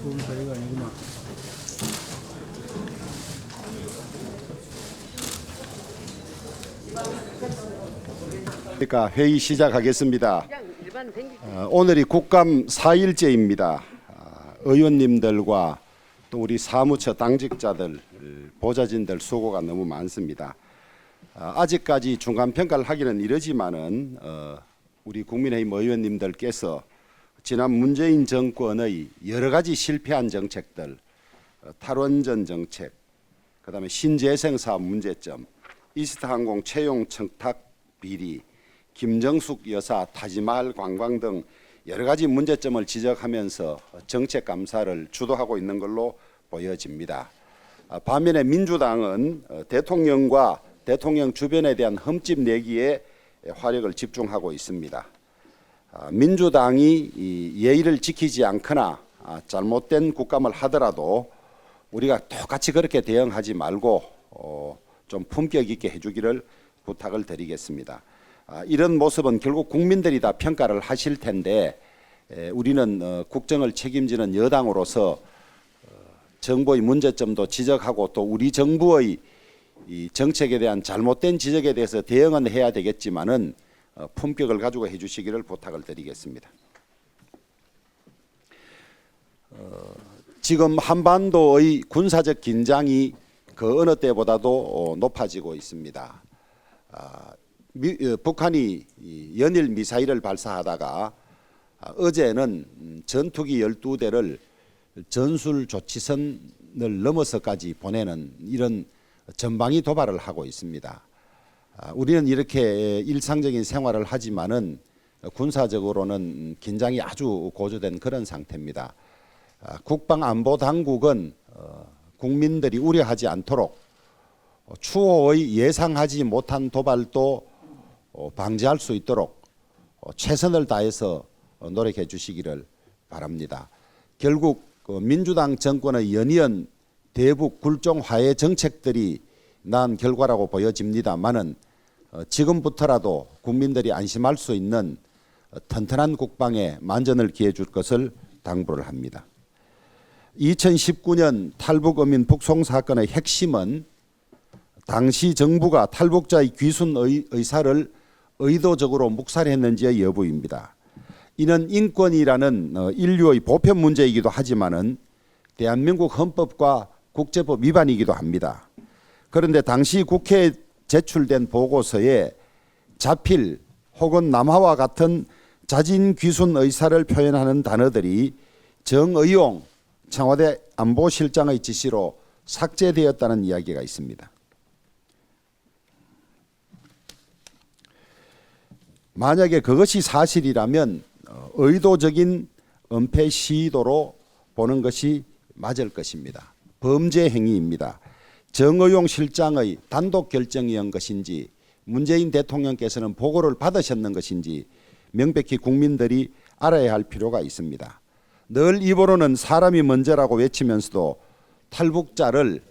좋은 자리가 아니구나. 그러니까 회의 시작하겠습니다. 오늘이 국감 4일째입니다. 의원님들과 또 우리 사무처 당직자들, 보좌진들 수고가 너무 많습니다. 아직까지 중간평가를 하기는 이르지만은 우리 국민의힘 의원님들께서 지난 문재인 정권의 여러 가지 실패한 정책들, 탈원전 정책, 그다음에 신재생사업 문제점, 이스타항공 채용 청탁 비리, 김정숙 여사 타지마할 관광 등 여러 가지 문제점을 지적하면서 정책 감사를 주도하고 있는 걸로 보여집니다. 반면에 민주당은 대통령과 대통령 주변에 대한 흠집 내기에 화력을 집중하고 있습니다. 민주당이 예의를 지키지 않거나 잘못된 국감을 하더라도 우리가 똑같이 그렇게 대응하지 말고 좀 품격 있게 해주기를 부탁을 드리겠습니다. 이런 모습은 결국 국민들이 다 평가를 하실 텐데 우리는 국정을 책임지는 여당으로서 정부의 문제점도 지적하고 또 우리 정부의 이 정책에 대한 잘못된 지적에 대해서 대응은 해야 되겠지만은 품격을 가지고 해주시기를 부탁을 드리겠습니다. 지금 한반도의 군사적 긴장이 그 어느 때보다도 높아지고 있습니다. 북한이 연일 미사일을 발사하다가 어제는 전투기 12대를 전술조치선을 넘어서까지 보내는 이런 전방위 도발을 하고 있습니다. 우리는 이렇게 일상적인 생활을 하지만은 군사적으로는 긴장이 아주 고조된 그런 상태입니다. 국방안보당국은 국민들이 우려하지 않도록 추후의 예상하지 못한 도발도 방지할 수 있도록 최선을 다해서 노력해 주시기를 바랍니다. 결국 민주당 정권의 연이은 대북 굴종 화해 정책들이 난 결과라고 보여집니다만은 지금부터라도 국민들이 안심할 수 있는 튼튼한 국방에 만전을 기해 줄 것을 당부를 합니다. 2019년 탈북 어민 북송 사건의 핵심은 당시 정부가 탈북자의 귀순 의사를 의도적으로 묵살했는지의 여부입니다. 이는 인권이라는 인류의 보편 문제이기도 하지만은 대한민국 헌법과 국제법 위반이기도 합니다. 그런데 당시 국회에 제출된 보고서에 자필 혹은 남하와 같은 자진 귀순 의사를 표현하는 단어들이 정의용 청와대 안보실장의 지시로 삭제되었다는 이야기가 있습니다. 만약에 그것이 사실이라면 의도적인 은폐 시도로 보는 것이 맞을 것입니다. 범죄 행위입니다. 정의용 실장의 단독 결정이었던 것인지 문재인 대통령께서는 보고를 받으셨는 것인지 명백히 국민들이 알아야 할 필요가 있습니다. 늘 입으로는 사람이 먼저라고 외치면서도 탈북자를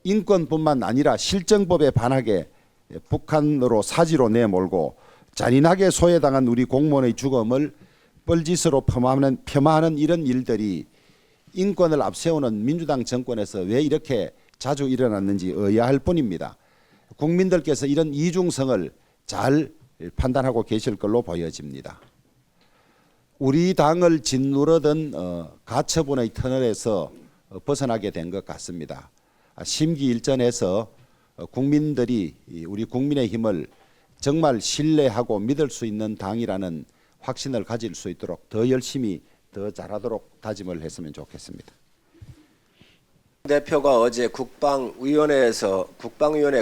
인권뿐만 아니라 실정법에 반하게 북한으로 사지로 내몰고 잔인하게 소외당한 우리 공무원의 죽음을 뻘짓으로 폄하하는 이런 일들이 인권을 앞세우는 민주당 정권에서 왜 이렇게 자주 일어났는지 의아할 뿐입니다. 국민들께서 이런 이중성을 잘 판단하고 계실 걸로 보여집니다. 우리 당을 짓누르던 가처분의 터널에서 벗어나게 된 것 같습니다. 심기일전에서 국민들이 우리 국민의힘을 정말 신뢰하고 믿을 수 있는 당이라는 확신을 가질 수 있도록 더 열심히 더 잘하도록 다짐을 했으면 좋겠습니다. 대표가 어제 국방위원회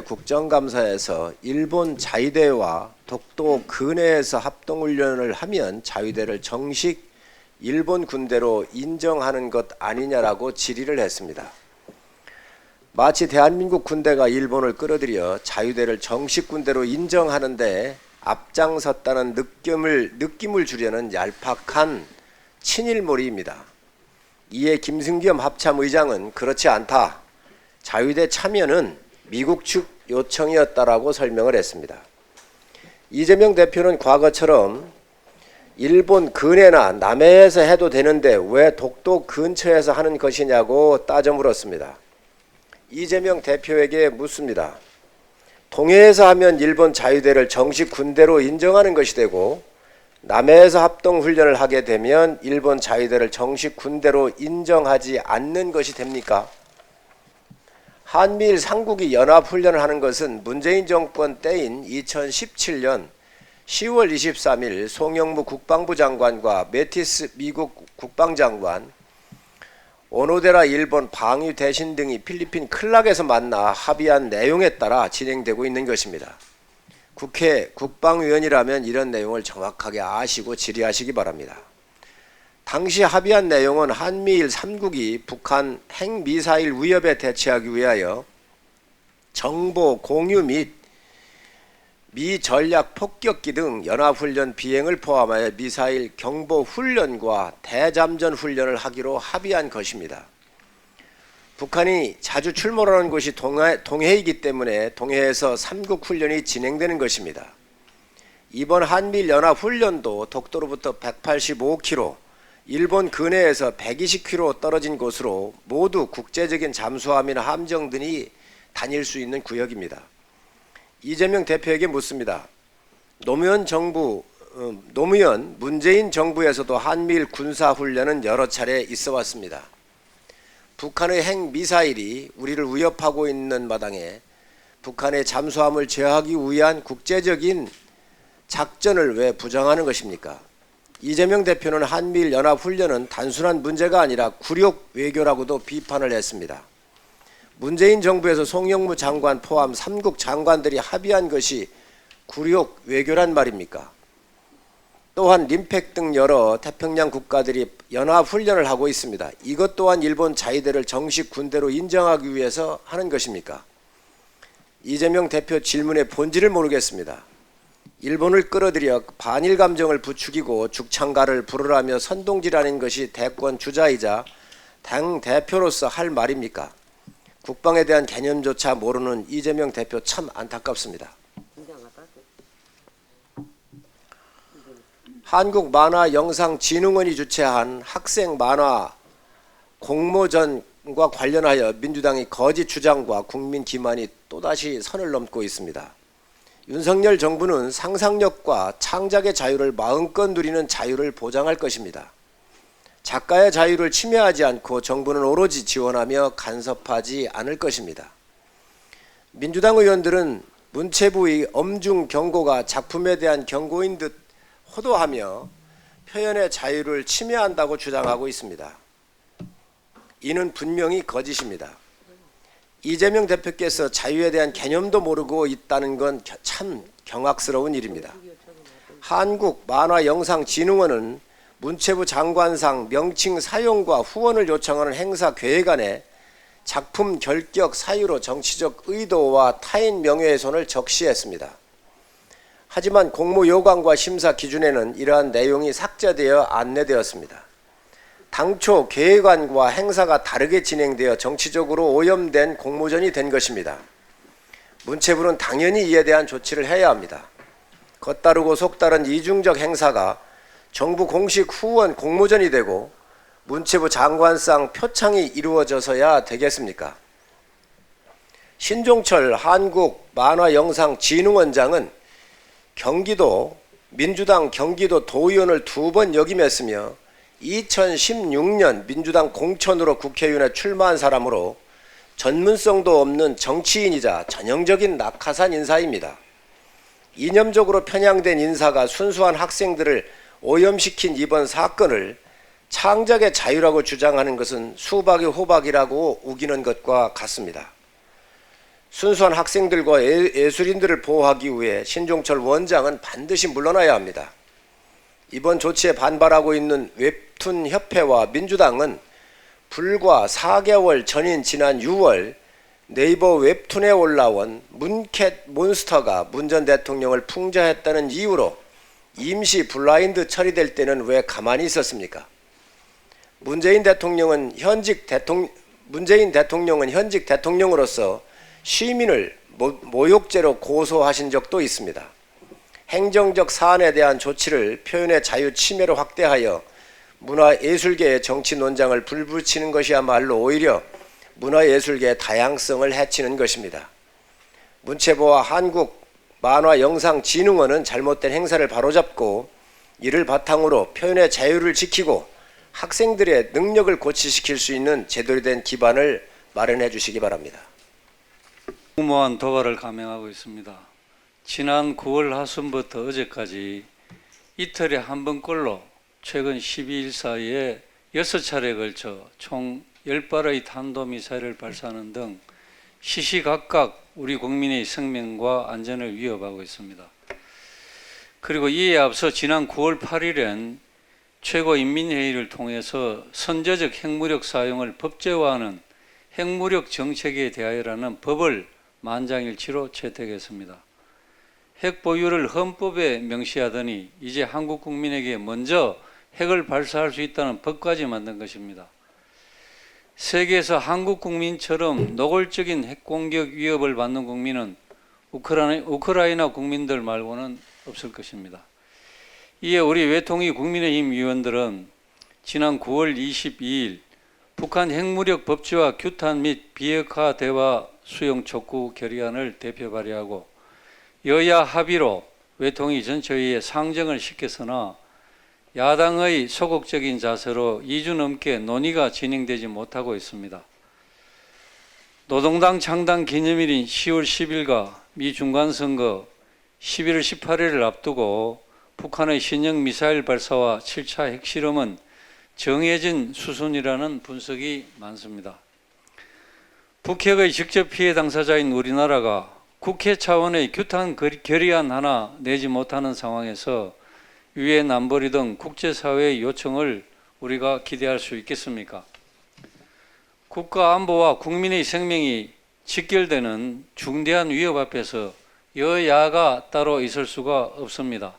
국정감사에서 일본 자위대와 독도 근해에서 합동훈련을 하면 자위대를 정식 일본 군대로 인정하는 것 아니냐라고 질의를 했습니다. 마치 대한민국 군대가 일본을 끌어들여 자위대를 정식 군대로 인정하는데 앞장섰다는 느낌을 주려는 얄팍한 친일몰이입니다. 이에 김승겸 합참의장은 그렇지 않다. 자유대 참여는 미국 측 요청이었다라고 설명을 했습니다. 이재명 대표는 과거처럼 일본 근해나 남해에서 해도 되는데 왜 독도 근처에서 하는 것이냐고 따져 물었습니다. 이재명 대표에게 묻습니다. 동해에서 하면 일본 자유대를 정식 군대로 인정하는 것이 되고 남해에서 합동훈련을 하게 되면 일본 자유대를 정식 군대로 인정하지 않는 것이 됩니까? 한미일 삼국이 연합훈련을 하는 것은 문재인 정권 때인 2017년 10월 23일 송영무 국방부 장관과 매티스 미국 국방장관, 오노데라 일본 방위 대신 등이 필리핀 클락에서 만나 합의한 내용에 따라 진행되고 있는 것입니다. 국회 국방위원이라면 이런 내용을 정확하게 아시고 질의하시기 바랍니다. 당시 합의한 내용은 한미일 3국이 북한 핵미사일 위협에 대처하기 위하여 정보 공유 및 미 전략 폭격기 등 연합훈련 비행을 포함하여 미사일 경보 훈련과 대잠전 훈련을 하기로 합의한 것입니다. 북한이 자주 출몰하는 곳이 동해이기 때문에 동해에서 3국 훈련이 진행되는 것입니다. 이번 한미일 연합훈련도 독도로부터 185km, 일본 근해에서 120km 떨어진 곳으로 모두 국제적인 잠수함이나 함정 등이 다닐 수 있는 구역입니다. 이재명 대표에게 묻습니다. 노무현 문재인 정부에서도 한미일 군사훈련은 여러 차례 있어 왔습니다. 북한의 핵미사일이 우리를 위협하고 있는 마당에 북한의 잠수함을 제어하기 위한 국제적인 작전을 왜 부정하는 것입니까? 이재명 대표는 한미일 연합훈련은 단순한 문제가 아니라 굴욕 외교라고도 비판을 했습니다. 문재인 정부에서 송영무 장관 포함 3국 장관들이 합의한 것이 굴욕 외교란 말입니까? 또한 림팩 등 여러 태평양 국가들이 연합훈련을 하고 있습니다. 이것 또한 일본 자위대를 정식 군대로 인정하기 위해서 하는 것입니까? 이재명 대표 질문의 본질을 모르겠습니다. 일본을 끌어들여 반일 감정을 부추기고 죽창가를 부르라며 선동질하는 것이 대권 주자이자 당 대표로서 할 말입니까? 국방에 대한 개념조차 모르는 이재명 대표 참 안타깝습니다. 한국만화영상진흥원이 주최한 학생 만화 공모전과 관련하여 민주당의 거짓 주장과 국민 기만이 또다시 선을 넘고 있습니다. 윤석열 정부는 상상력과 창작의 자유를 마음껏 누리는 자유를 보장할 것입니다. 작가의 자유를 침해하지 않고 정부는 오로지 지원하며 간섭하지 않을 것입니다. 민주당 의원들은 문체부의 엄중 경고가 작품에 대한 경고인 듯 호도하며 표현의 자유를 침해한다고 주장하고 있습니다. 이는 분명히 거짓입니다. 이재명 대표께서 자유에 대한 개념도 모르고 있다는 건 참 경악스러운 일입니다. 한국만화영상진흥원은 문체부 장관상 명칭 사용과 후원을 요청하는 행사 계획안에 작품 결격 사유로 정치적 의도와 타인 명예훼손을 적시했습니다. 하지만 공모 요강과 심사 기준에는 이러한 내용이 삭제되어 안내되었습니다. 당초 계획안과 행사가 다르게 진행되어 정치적으로 오염된 공모전이 된 것입니다. 문체부는 당연히 이에 대한 조치를 해야 합니다. 겉다르고 속다른 이중적 행사가 정부 공식 후원 공모전이 되고 문체부 장관상 표창이 이루어져서야 되겠습니까? 신종철 한국만화영상진흥원장은 경기도 민주당 경기도 도의원을 2번 역임했으며 2016년 민주당 공천으로 국회의원에 출마한 사람으로 전문성도 없는 정치인이자 전형적인 낙하산 인사입니다. 이념적으로 편향된 인사가 순수한 학생들을 오염시킨 이번 사건을 창작의 자유라고 주장하는 것은 수박이 호박이라고 우기는 것과 같습니다. 순수한 학생들과 예술인들을 보호하기 위해 신종철 원장은 반드시 물러나야 합니다. 이번 조치에 반발하고 있는 웹툰협회와 민주당은 불과 4개월 전인 지난 6월 네이버 웹툰에 올라온 문캣 몬스터가 문 전 대통령을 풍자했다는 이유로 임시 블라인드 처리될 때는 왜 가만히 있었습니까? 문재인 대통령은 현직 대통령으로서 시민을 모욕죄로 고소하신 적도 있습니다. 행정적 사안에 대한 조치를 표현의 자유 침해로 확대하여 문화예술계의 정치 논장을 불붙이는 것이야말로 오히려 문화예술계의 다양성을 해치는 것입니다. 문체부와 한국만화영상진흥원은 잘못된 행사를 바로잡고 이를 바탕으로 표현의 자유를 지키고 학생들의 능력을 고취시킬 수 있는 제대로 된 기반을 마련해 주시기 바랍니다. 무모한 도발을 감행하고 있습니다. 지난 9월 하순부터 어제까지 이틀에 한 번꼴로 최근 12일 사이에 6차례에 걸쳐 총 10발의 탄도미사일을 발사하는 등 시시각각 우리 국민의 생명과 안전을 위협하고 있습니다. 그리고 이에 앞서 지난 9월 8일엔 최고인민회의를 통해서 선제적 핵무력 사용을 법제화하는 핵무력 정책에 대하여라는 법을 만장일치로 채택했습니다. 핵 보유를 헌법에 명시하더니 이제 한국 국민에게 먼저 핵을 발사할 수 있다는 법까지 만든 것입니다. 세계에서 한국 국민처럼 노골적인 핵 공격 위협을 받는 국민은 우크라이나 국민들 말고는 없을 것입니다. 이에 우리 외통위 국민의힘 의원들은 지난 9월 22일 북한 핵무력 법제화 규탄 및 비핵화 대화 수용 촉구 결의안을 대표 발의하고 여야 합의로 외통위 전체회의에 상정을 시켰으나 야당의 소극적인 자세로 2주 넘게 논의가 진행되지 못하고 있습니다. 노동당 창당 기념일인 10월 10일과 미 중간선거 11월 18일을 앞두고 북한의 신형 미사일 발사와 7차 핵실험은 정해진 수순이라는 분석이 많습니다. 북핵의 직접 피해 당사자인 우리나라가 국회 차원의 규탄 결의안 하나 내지 못하는 상황에서 유엔 안보리 등 국제사회의 요청을 우리가 기대할 수 있겠습니까? 국가 안보와 국민의 생명이 직결되는 중대한 위협 앞에서 여야가 따로 있을 수가 없습니다.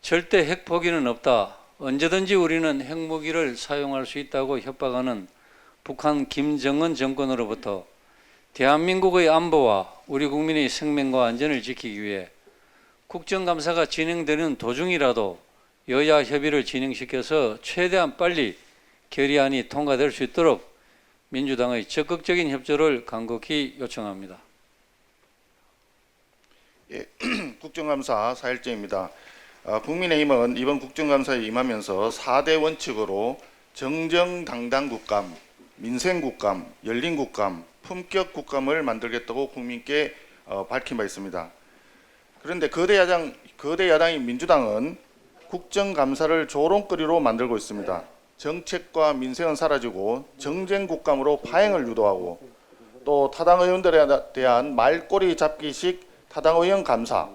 절대 핵 포기는 없다. 언제든지 우리는 핵무기를 사용할 수 있다고 협박하는 북한 김정은 정권으로부터 대한민국의 안보와 우리 국민의 생명과 안전을 지키기 위해 국정감사가 진행되는 도중이라도 여야 협의를 진행시켜서 최대한 빨리 결의안이 통과될 수 있도록 민주당의 적극적인 협조를 간곡히 요청합니다. 예, 국정감사 4일째입니다. 국민의힘은 이번 국정감사에 임하면서 4대 원칙으로 정정당당 국감, 민생 국감, 열린 국감, 품격 국감을 만들겠다고 국민께 밝힌 바 있습니다. 그런데 거대 야당인 민주당은 국정감사를 조롱거리로 만들고 있습니다. 정책과 민생은 사라지고 정쟁 국감으로 파행을 유도하고 또 타당 의원들에 대한 말꼬리 잡기식 타당 의원 감사,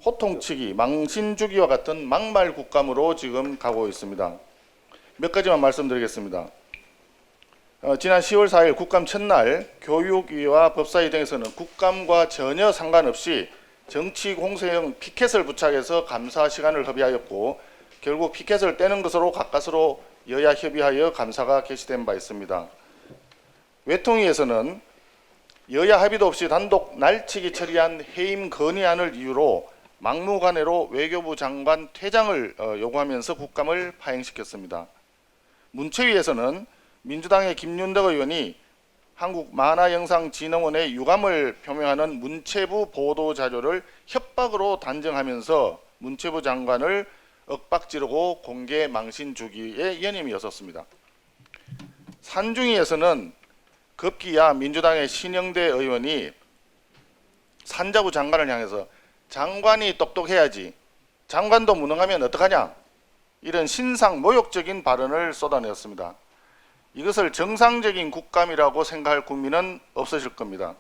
호통치기, 망신주기와 같은 막말 국감으로 지금 가고 있습니다. 몇 가지만 말씀드리겠습니다. 지난 10월 4일 국감 첫날 교육위와 법사위 등에서는 국감과 전혀 상관없이 정치 공세형 피켓을 부착해서 감사 시간을 협의하였고 결국 피켓을 떼는 것으로 가까스로 여야 협의하여 감사가 개시된 바 있습니다. 외통위에서는 여야 합의도 없이 단독 날치기 처리한 해임 건의안을 이유로 막무가내로 외교부 장관 퇴장을 요구하면서 국감을 파행시켰습니다. 문체위에서는 민주당의 김윤덕 의원이 한국만화영상진흥원에 유감을 표명하는 문체부 보도자료를 협박으로 단정하면서 문체부 장관을 윽박지르고 공개 망신 주기에 연임이었습니다. 산중위에서는 급기야 민주당의 신영대 의원이 산자부 장관을 향해서 장관이 똑똑해야지, 장관도 무능하면 어떡하냐, 이런 신상 모욕적인 발언을 쏟아내었습니다. 이것을 정상적인 국감이라고 생각할 국민은 없으실 겁니다.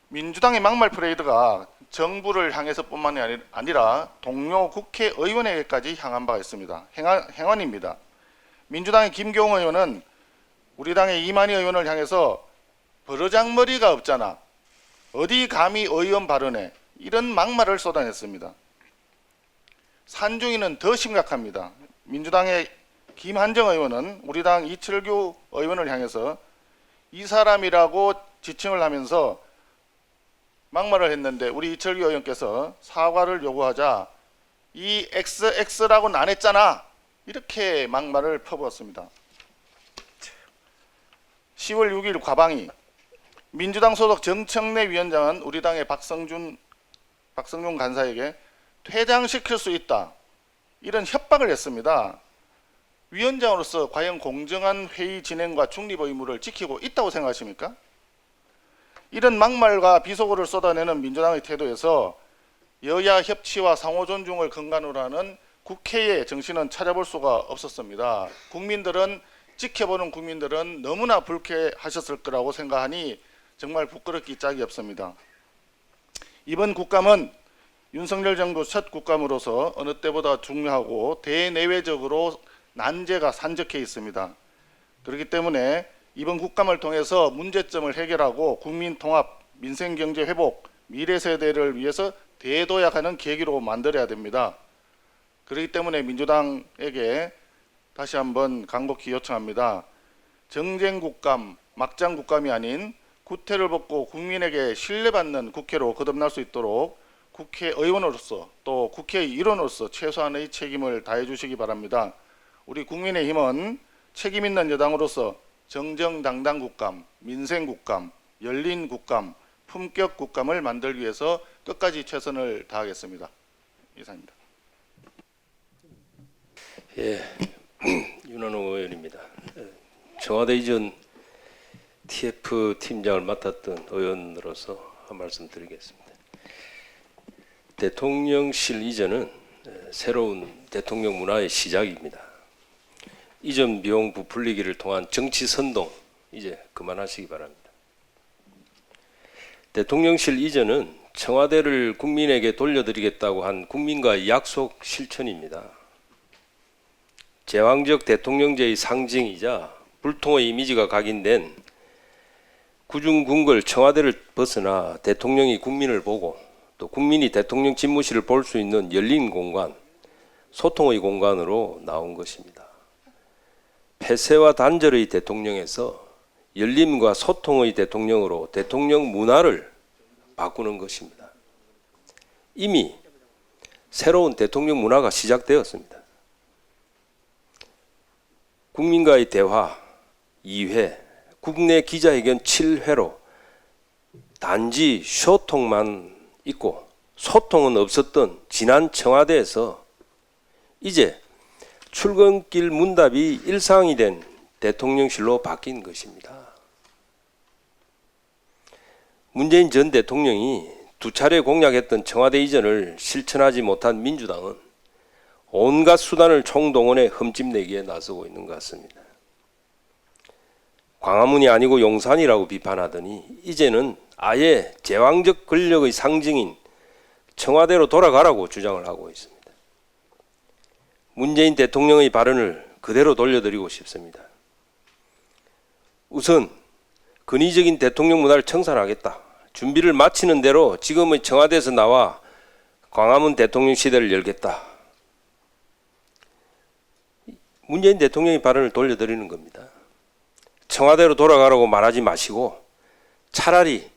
민주당의 막말 프레이드가 정부를 향해서뿐만이 아니라 동료 국회의원에게까지 향한 바가 있습니다. 행안입니다. 민주당의 김교웅 의원은 우리 당의 이만희 의원을 향해서 버르장머리가 없잖아, 어디 감히 의원 발언에, 이런 막말을 쏟아냈습니다. 산중이는 더 심각합니다. 민주당의 김한정 의원은 우리 당 이철규 의원을 향해서 이 사람이라고 지칭을 하면서 막말을 했는데, 우리 이철규 의원께서 사과를 요구하자 이 XX라고는 안 했잖아, 이렇게 막말을 퍼부었습니다. 10월 6일 과방위, 민주당 소속 정청래 위원장은 우리 당의 박성준 간사에게 퇴장시킬 수 있다, 이런 협박을 했습니다. 위원장으로서 과연 공정한 회의 진행과 중립 의무를 지키고 있다고 생각하십니까? 이런 막말과 비속어를 쏟아내는 민주당의 태도에서 여야 협치와 상호 존중을 근간으로 하는 국회의 정신은 찾아볼 수가 없었습니다. 지켜보는 국민들은 너무나 불쾌하셨을 거라고 생각하니 정말 부끄럽기 짝이 없습니다. 이번 국감은 윤석열 정부 첫 국감으로서 어느 때보다 중요하고 대내외적으로 난제가 산적해 있습니다. 그렇기 때문에 이번 국감을 통해서 문제점을 해결하고 국민 통합, 민생 경제 회복, 미래 세대를 위해서 대도약하는 계기로 만들어야 됩니다. 그렇기 때문에 민주당에게 다시 한번 간곡히 요청합니다. 정쟁 국감, 막장 국감이 아닌 구태를 벗고 국민에게 신뢰받는 국회로 거듭날 수 있도록 국회의원으로서 또 국회의 일원으로서 최소한의 책임을 다해 주시기 바랍니다. 우리 국민의힘은 책임 있는 여당으로서 정정당당 국감, 민생 국감, 열린 국감, 품격 국감을 만들기 위해서 끝까지 최선을 다하겠습니다. 이상입니다. 예, 윤한홍 의원입니다. 청와대 이전 TF 팀장을 맡았던 의원으로서 한 말씀 드리겠습니다. 대통령실 이전은 새로운 대통령 문화의 시작입니다. 이전 비용 부풀리기를 통한 정치 선동 이제 그만하시기 바랍니다. 대통령실 이전은 청와대를 국민에게 돌려드리겠다고 한 국민과의 약속 실천입니다. 제왕적 대통령제의 상징이자 불통의 이미지가 각인된 구중궁궐 청와대를 벗어나 대통령이 국민을 보고 또 국민이 대통령 집무실을 볼 수 있는 열린 공간, 소통의 공간으로 나온 것입니다. 폐쇄와 단절의 대통령에서 열림과 소통의 대통령으로 대통령 문화를 바꾸는 것입니다. 이미 새로운 대통령 문화가 시작되었습니다. 국민과의 대화 2회, 국내 기자회견 7회로 단지 소통만 있고 소통은 없었던 지난 청와대에서 이제 출근길 문답이 일상이 된 대통령실로 바뀐 것입니다. 문재인 전 대통령이 2차례 공약했던 청와대 이전을 실천하지 못한 민주당은 온갖 수단을 총동원해 흠집내기에 나서고 있는 것 같습니다. 광화문이 아니고 용산이라고 비판하더니 이제는 아예 제왕적 권력의 상징인 청와대로 돌아가라고 주장을 하고 있습니다. 문재인 대통령의 발언을 그대로 돌려드리고 싶습니다. 우선 근위적인 대통령 문화를 청산하겠다. 준비를 마치는 대로 지금의 청와대에서 나와 광화문 대통령 시대를 열겠다. 문재인 대통령의 발언을 돌려드리는 겁니다. 청와대로 돌아가라고 말하지 마시고 차라리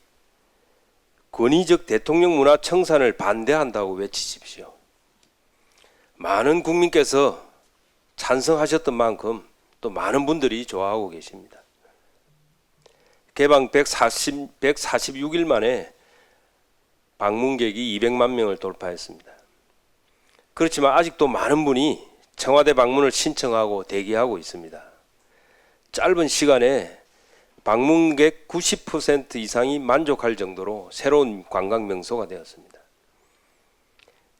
권위적 대통령 문화 청산을 반대한다고 외치십시오. 많은 국민께서 찬성하셨던 만큼 또 많은 분들이 좋아하고 계십니다. 개방 146일 만에 방문객이 200만 명을 돌파했습니다. 그렇지만 아직도 많은 분이 청와대 방문을 신청하고 대기하고 있습니다. 짧은 시간에 방문객 90% 이상이 만족할 정도로 새로운 관광 명소가 되었습니다.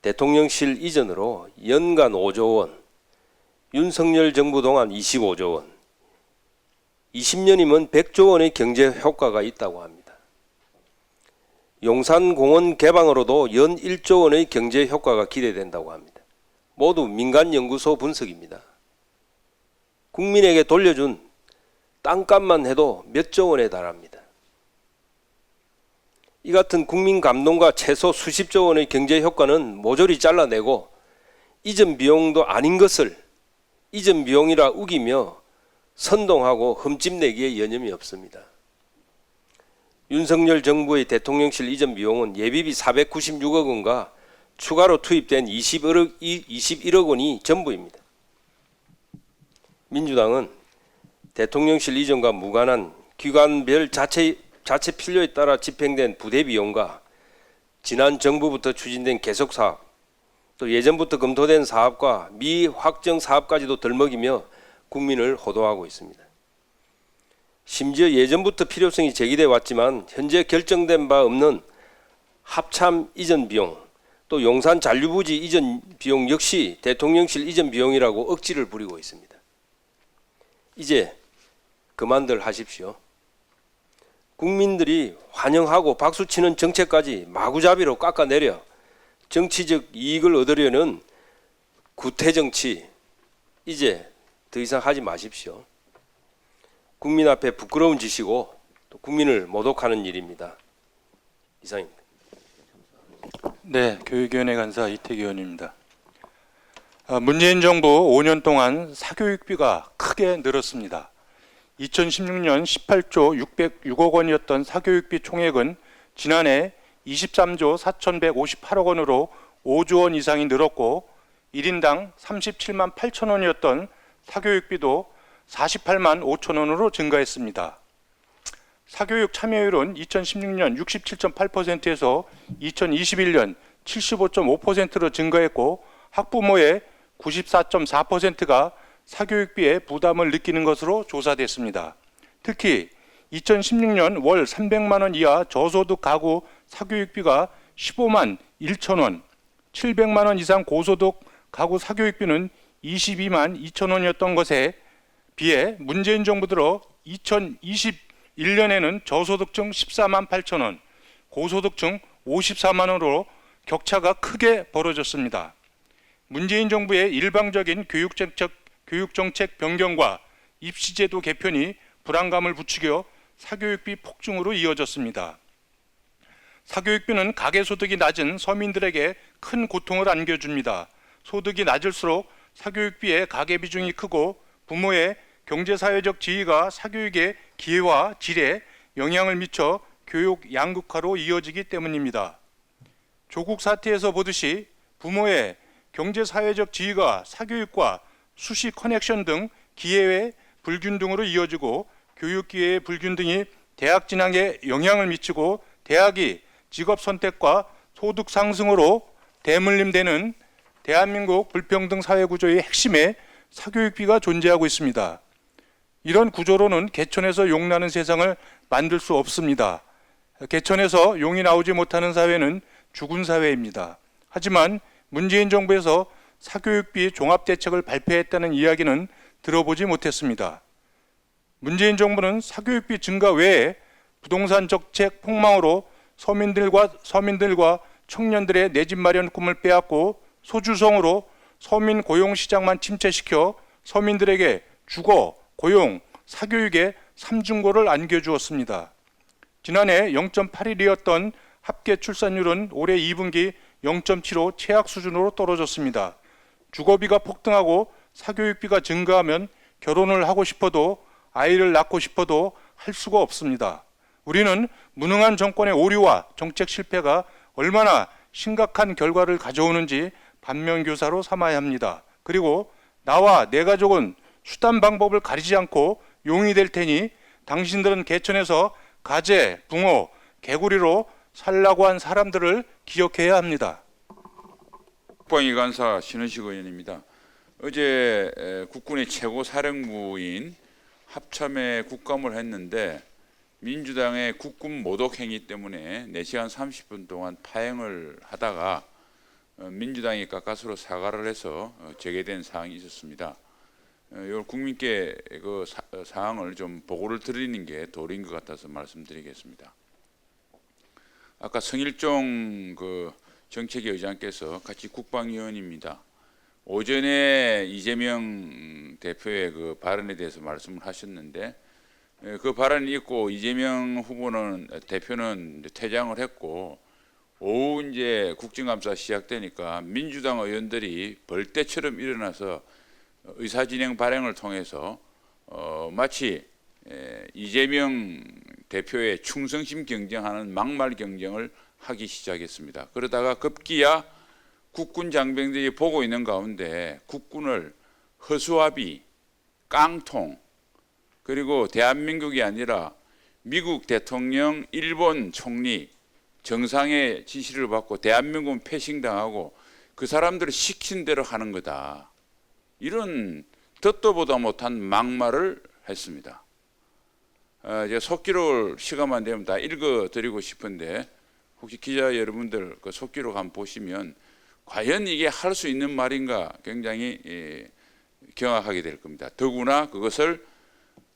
대통령실 이전으로 연간 5조 원, 윤석열 정부 동안 25조 원, 20년이면 100조 원의 경제 효과가 있다고 합니다. 용산공원 개방으로도 연 1조 원의 경제 효과가 기대된다고 합니다. 모두 민간연구소 분석입니다. 국민에게 돌려준 땅값만 해도 몇 조 원에 달합니다. 이 같은 국민 감동과 최소 수십조 원의 경제 효과는 모조리 잘라내고 이전 비용도 아닌 것을 이전 비용이라 우기며 선동하고 흠집내기에 여념이 없습니다. 윤석열 정부의 대통령실 이전 비용은 예비비 496억 원과 추가로 투입된 21억 원이 전부입니다. 민주당은 대통령실 이전과 무관한 기관별 자체 필요에 따라 집행된 부대 비용과 지난 정부부터 추진된 계속사업, 또 예전부터 검토된 사업과 미확정 사업까지도 덜먹이며 국민을 호도하고 있습니다. 심지어 예전부터 필요성이 제기돼 왔지만 현재 결정된 바 없는 합참 이전 비용, 또 용산 잔류부지 이전 비용 역시 대통령실 이전 비용이라고 억지를 부리고 있습니다. 이제 그만들 하십시오. 국민들이 환영하고 박수치는 정책까지 마구잡이로 깎아내려 정치적 이익을 얻으려는 구태정치 이제 더 이상 하지 마십시오. 국민 앞에 부끄러운 짓이고 또 국민을 모독하는 일입니다. 이상입니다. 네, 교육위원회 간사 이태기 의원입니다. 문재인 정부 5년 동안 사교육비가 크게 늘었습니다. 2016년 18조 606억 원이었던 사교육비 총액은 지난해 23조 4,158억 원으로 5조 원 이상이 늘었고 1인당 37만 8천 원이었던 사교육비도 48만 5천 원으로 증가했습니다. 사교육 참여율은 2016년 67.8%에서 2021년 75.5%로 증가했고 학부모의 94.4%가 사교육비에 부담을 느끼는 것으로 조사됐습니다. 특히 2016년 월 300만 원 이하 저소득 가구 사교육비가 15만 1천 원, 700만 원 이상 고소득 가구 사교육비는 22만 2천 원이었던 것에 비해 문재인 정부 들어 2021년에는 저소득층 14만 8천 원, 고소득층 54만 원으로 격차가 크게 벌어졌습니다. 문재인 정부의 일방적인 교육정책 변경과 입시제도 개편이 불안감을 부추겨 사교육비 폭증으로 이어졌습니다. 사교육비는 가계소득이 낮은 서민들에게 큰 고통을 안겨줍니다. 소득이 낮을수록 사교육비의 가계비중이 크고 부모의 경제사회적 지위가 사교육의 기회와 질에 영향을 미쳐 교육 양극화로 이어지기 때문입니다. 조국 사태에서 보듯이 부모의 경제사회적 지위가 사교육과 수시 커넥션 등 기회의 불균등으로 이어지고 교육기회의 불균등이 대학 진학에 영향을 미치고 대학이 직업 선택과 소득 상승으로 대물림되는 대한민국 불평등 사회구조의 핵심에 사교육비가 존재하고 있습니다. 이런 구조로는 개천에서 용 나는 세상을 만들 수 없습니다. 개천에서 용이 나오지 못하는 사회는 죽은 사회입니다. 하지만 문재인 정부에서 사교육비 종합대책을 발표했다는 이야기는 들어보지 못했습니다. 문재인 정부는 사교육비 증가 외에 부동산 정책 폭망으로 서민들과 청년들의 내 집 마련 꿈을 빼앗고 소주성으로 서민 고용 시장만 침체시켜 서민들에게 주거, 고용, 사교육의 삼중고를 안겨주었습니다. 지난해 0.81이었던 합계 출산율은 올해 2분기 0.75 최악 수준으로 떨어졌습니다. 주거비가 폭등하고 사교육비가 증가하면 결혼을 하고 싶어도 아이를 낳고 싶어도 할 수가 없습니다. 우리는 무능한 정권의 오류와 정책 실패가 얼마나 심각한 결과를 가져오는지 반면교사로 삼아야 합니다. 그리고 나와 내 가족은 수단 방법을 가리지 않고 용이 될 테니 당신들은 개천에서 가재, 붕어, 개구리로 살라고 한 사람들을 기억해야 합니다. 국방위 간사 신원식 의원입니다. 어제 국군의 최고 사령부인 합참에 국감을 했는데 민주당의 국군 모독 행위 때문에 4시간 30분 동안 파행을 하다가 민주당이 가까스로 사과를 해서 재개된 사항이 있었습니다. 이걸 국민께 그 사항을 좀 보고를 드리는 게 도리인 것 같아서 말씀드리겠습니다. 아까 성일종 그 정책위 의장께서 같이 국방위원입니다. 오전에 이재명 대표의 그 발언에 대해서 말씀을 하셨는데 그 발언이 있고 이재명 대표는 퇴장을 했고 오후 이제 국정감사 시작되니까 민주당 의원들이 벌떼처럼 일어나서 의사진행 발행을 통해서 마치 이재명 대표의 충성심 경쟁하는 막말 경쟁을 하기 시작했습니다. 그러다가 급기야 국군 장병들이 보고 있는 가운데 국군을 허수아비, 깡통, 그리고 대한민국이 아니라 미국 대통령, 일본 총리, 정상의 지시를 받고 대한민국은 패싱당하고 그 사람들을 시킨 대로 하는 거다. 이런 듣도 보다 못한 막말을 했습니다. 제가 속기록 시간만 되면 다 읽어드리고 싶은데 혹시 기자 여러분들 그 속기록 한번 보시면 과연 이게 할 수 있는 말인가 굉장히 경악하게 될 겁니다. 더구나 그것을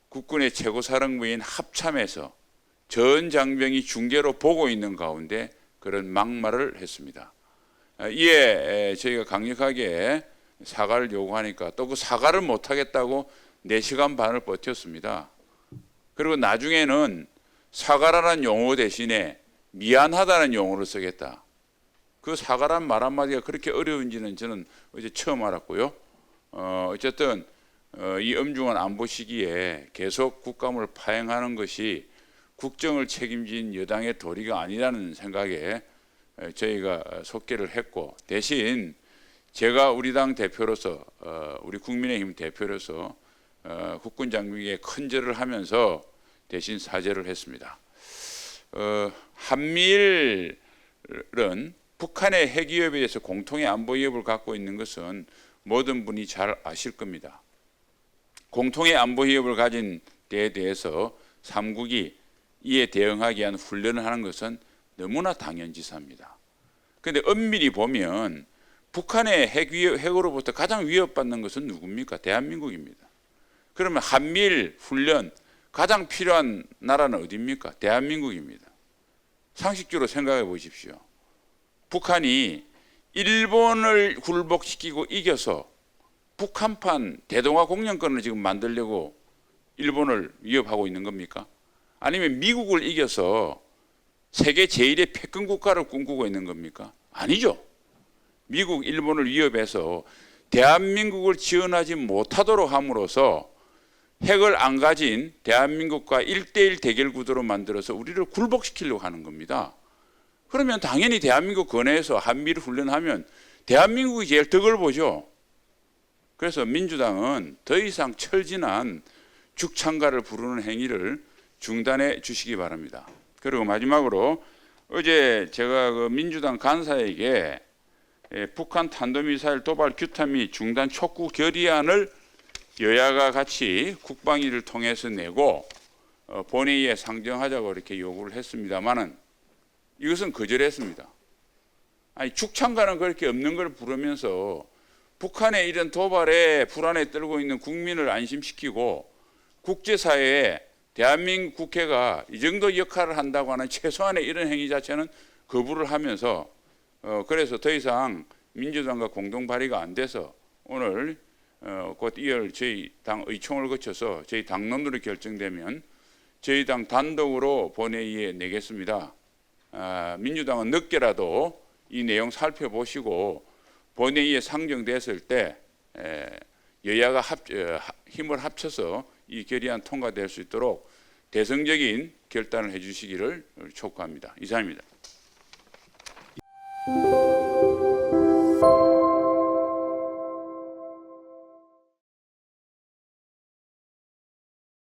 국군의 최고사령부인 합참에서 전 장병이 중계로 보고 있는 가운데 그런 막말을 했습니다. 이에 저희가 강력하게 사과를 요구하니까 또 그 사과를 못하겠다고 4시간 반을 버텼습니다. 그리고 나중에는 사과라는 용어 대신에 미안하다는 용어를 쓰겠다. 그 사과란 말 한마디가 그렇게 어려운지는 저는 어제 처음 알았고요. 어쨌든 이 엄중한 안보 시기에 계속 국감을 파행하는 것이 국정을 책임진 여당의 도리가 아니라는 생각에 저희가 속개를 했고 대신 제가 우리 당 대표로서 우리 국민의힘 대표로서 국군 장병에게 큰절을 하면서 대신 사죄를 했습니다. 한미일은 북한의 핵위협에 대해서 공통의 안보 위협을 갖고 있는 것은 모든 분이 잘 아실 겁니다. 공통의 안보 위협을 가진 데에 대해서 3국이 이에 대응하기 위한 훈련을 하는 것은 너무나 당연지사입니다. 그런데 엄밀히 보면 북한의 핵으로부터 가장 위협받는 것은 누굽니까? 대한민국입니다. 그러면 한미일 훈련 가장 필요한 나라는 어디입니까? 대한민국입니다. 상식적으로 생각해 보십시오. 북한이 일본을 굴복시키고 이겨서 북한판 대동아 공영권을 지금 만들려고 일본을 위협하고 있는 겁니까? 아니면 미국을 이겨서 세계 제1의 패권 국가를 꿈꾸고 있는 겁니까? 아니죠. 미국, 일본을 위협해서 대한민국을 지원하지 못하도록 함으로써 핵을 안 가진 대한민국과 1대1 대결 구도로 만들어서 우리를 굴복시키려고 하는 겁니다. 그러면 당연히 대한민국 건해에서 한미를 훈련하면 대한민국이 제일 덕을 보죠. 그래서 민주당은 더 이상 철진한 죽창가를 부르는 행위를 중단해 주시기 바랍니다. 그리고 마지막으로 어제 제가 그 민주당 간사에게 북한 탄도미사일 도발 규탄 및 중단 촉구 결의안을 여야가 같이 국방위를 통해서 내고 본회의에 상정하자고 이렇게 요구를 했습니다만은 이것은 거절했습니다. 아니 죽창가는 그렇게 없는 걸 부르면서 북한의 이런 도발에 불안에 떨고 있는 국민을 안심시키고 국제사회에 대한민국 국회가 이 정도 역할을 한다고 하는 최소한의 이런 행위 자체는 거부를 하면서 그래서 더 이상 민주당과 공동 발의가 안 돼서 오늘 곧 이을 저희 당 의총을 거쳐서 저희 당론으로 결정되면 저희 당 단독으로 본회의에 내겠습니다. 민주당은 늦게라도 이 내용 살펴보시고 본회의에 상정됐을 때 여야가 힘을 합쳐서 이 결의안 통과될 수 있도록 대승적인 결단을 해주시기를 촉구합니다. 이상입니다.